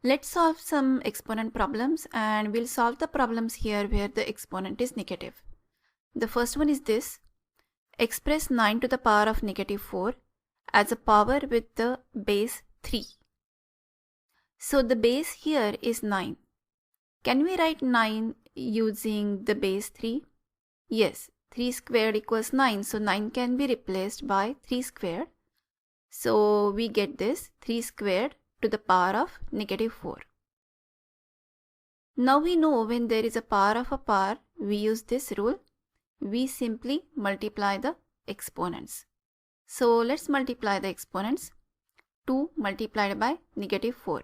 Let's solve some exponent problems, and we'll solve the problems here where the exponent is negative. The first one is this: express 9 to the power of negative 4 as a power with the base 3. So the base here is 9. Can we write 9 using the base 3? Yes, 3 squared equals 9, so 9 can be replaced by 3 squared. So we get this 3 squared to the power of negative 4. Now we know when there is a power of a power, we use this rule. We simply multiply the exponents. So let's multiply the exponents. 2 multiplied by negative 4.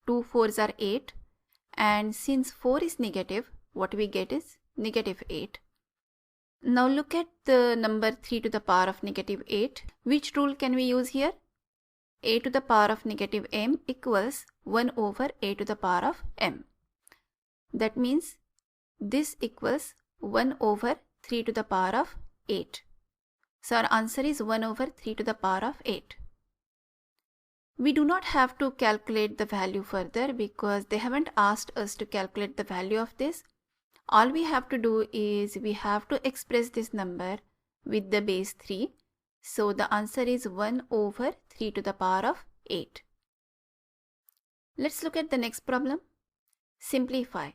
2 4s are 8. And since 4 is negative, what we get is negative 8. Now look at the number 3 to the power of negative 8. Which rule can we use here? A to the power of negative m equals 1 over a to the power of m. That means this equals 1 over 3 to the power of 8. So our answer is 1 over 3 to the power of 8. We do not have to calculate the value further because they haven't asked us to calculate the value of this. All we have to do is we have to express this number with the base 3. So the answer is 1 over 3 to the power of 8. Let's look at the next problem. Simplify.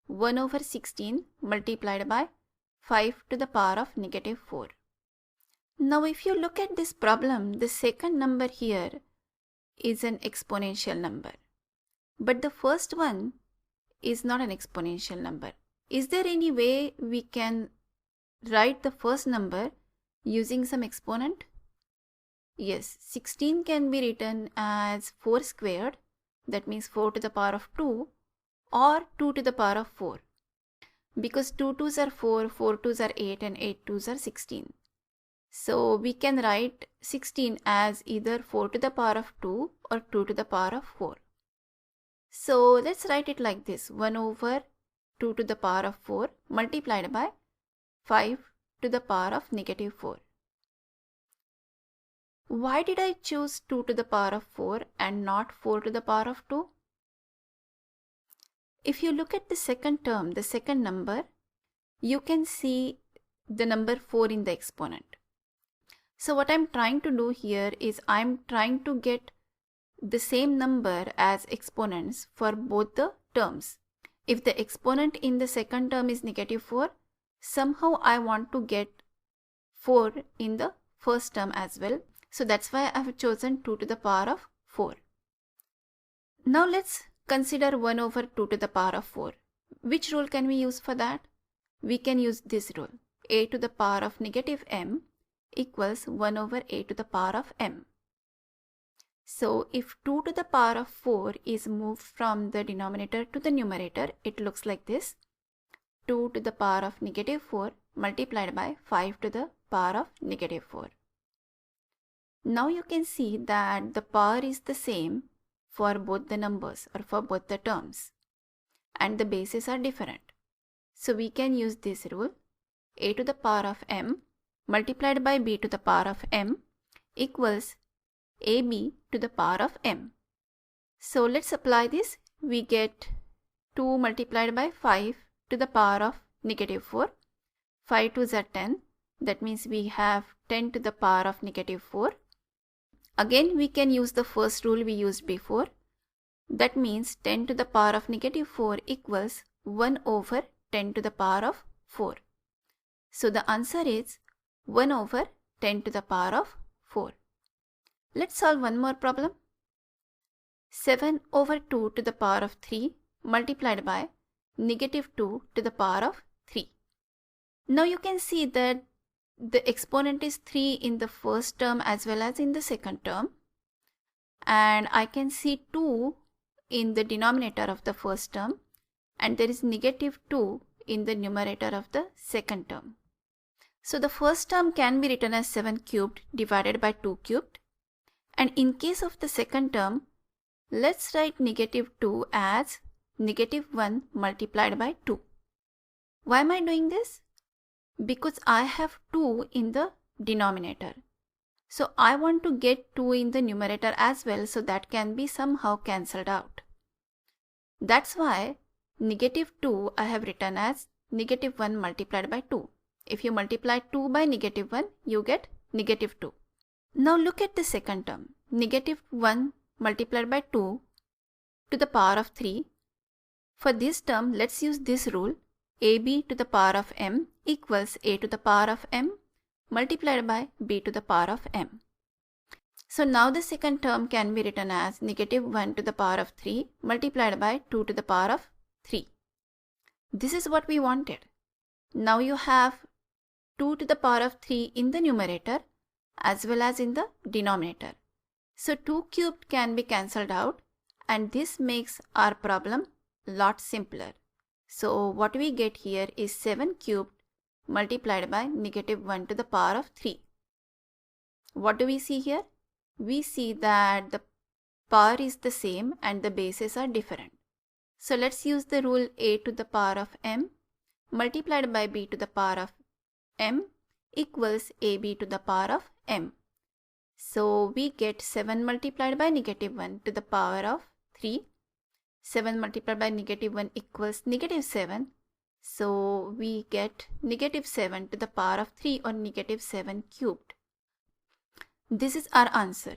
1 over 16 multiplied by 5 to the power of negative 4. Now if you look at this problem, the second number here is an exponential number. But the first one is not an exponential number. Is there any way we can write the first number using some exponent? Yes, 16 can be written as 4 squared, that means 4 to the power of 2, or 2 to the power of 4. Because 2 2s are 4, 4 2s are 8, and 8 2s are 16. So we can write 16 as either 4 to the power of 2 or 2 to the power of 4. So let's write it like this: 1 over 2 to the power of 4 multiplied by 5 to the power of negative 4. Why did I choose 2 to the power of 4 and not 4 to the power of 2? If you look at the second term, the second number, you can see the number 4 in the exponent. So what I'm trying to do here is I'm trying to get the same number as exponents for both the terms. If the exponent in the second term is negative 4, somehow I want to get 4 in the first term as well. So that's why I have chosen 2 to the power of 4. Now let's consider 1 over 2 to the power of 4. Which rule can we use for that? We can use this rule. A to the power of negative m equals 1 over a to the power of m. So if 2 to the power of 4 is moved from the denominator to the numerator, it looks like this: 2 to the power of negative 4 multiplied by 5 to the power of negative 4. Now you can see that the power is the same for both the numbers or for both the terms, and the bases are different. So we can use this rule: a to the power of m multiplied by b to the power of m equals ab to the power of m. So let's apply this. We get 2 multiplied by 5 to the power of negative 4. 5 2s are 10. That means we have 10 to the power of negative 4. Again, we can use the first rule we used before. That means 10 to the power of negative 4 equals 1 over 10 to the power of 4. So the answer is 1 over 10 to the power of 4. Let's solve one more problem. 7 over 2 to the power of 3 multiplied by negative 2 to the power of 3. Now you can see that the exponent is 3 in the first term as well as in the second term. And I can see 2 in the denominator of the first term, and there is negative 2 in the numerator of the second term. So the first term can be written as 7 cubed divided by 2 cubed. And in case of the second term, let's write negative 2 as negative 1 multiplied by 2. Why am I doing this? Because I have 2 in the denominator. So I want to get 2 in the numerator as well, so that can be somehow cancelled out. That's why -2 I have written as -1 multiplied by 2. If you multiply 2 by -1, you get -2. Now look at the second term, -1 multiplied by 2 to the power of 3. For this term, let's use this rule. AB to the power of m equals a to the power of m multiplied by b to the power of m. So now the second term can be written as -1 to the power of 3 multiplied by 2 to the power of 3. This is what we wanted. Now you have 2 to the power of 3 in the numerator as well as in the denominator. So 2 cubed can be cancelled out, and this makes our problem a lot simpler. So what we get here is 7 cubed multiplied by -1 to the power of 3. What do we see here? We see that the power is the same and the bases are different. So let's use the rule a to the power of m multiplied by b to the power of m equals ab to the power of m. So we get 7 multiplied by -1 to the power of 3. 7 multiplied by -1 equals -7. So we get -7 to the power of 3 or -7 cubed. This is our answer.